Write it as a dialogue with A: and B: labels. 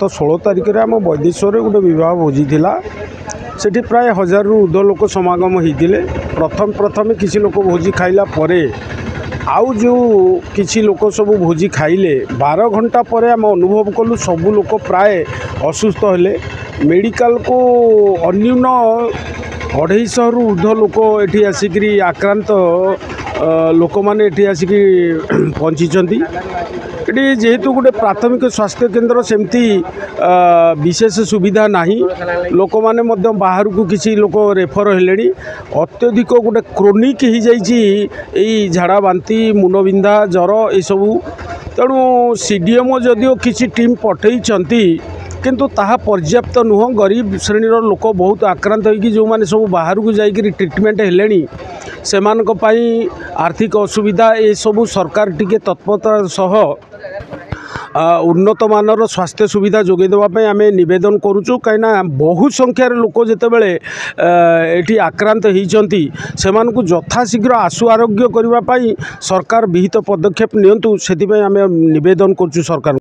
A: तो 16 तारिख में आम वैदेश्वर गोटे बह भोजी थिला सेठी प्राय 1000 रु ऊर्ध्व लोक समागम होते प्रथम प्रथम किसी लोक भोजी खाइला परे आउ जो किसी लोक सब भोजी खाइले 12 घंटा पर आम अनुभव कलु सबू लोक प्राय असुस्थ हेले मेडिकल को अन्यून 250 रु ऊर्ध्व लोक ये आसिक आक्रांत लोक मैंने ये आसिक पहुँची ये जेहेतु गोटे प्राथमिक स्वास्थ्य केन्द्र सेमती विशेष सुविधा नहीं लोक मैंने बाहर को किसी लोक रेफर हेले अत्यधिक गोटे क्रोनिक हो जाइए झाड़ा बांती मुंड बिंधा जर ये सबू तेणु सीडीएमओ जदिओ किसी टीम पठई किंतु ताहा पर्याप्त नुह गरीब श्रेणी लोक बहुत आक्रांत होगी जो मैंने सब बाहर को जाकर ट्रिटमेंट हेले से आर्थिक असुविधा ये सब सरकार टिके तत्परतार सह उन्नत मानर स्वास्थ्य सुविधा जोगे देवाई आम नवेदन करुचु कहीं बहु संख्यार लोक जितेबले ये आक्रांत होती से यथाशीघ्र आशु आरोग्य करने सरकार विहित पदक्षेप नियंतु से आम नवेदन करुचु सरकार।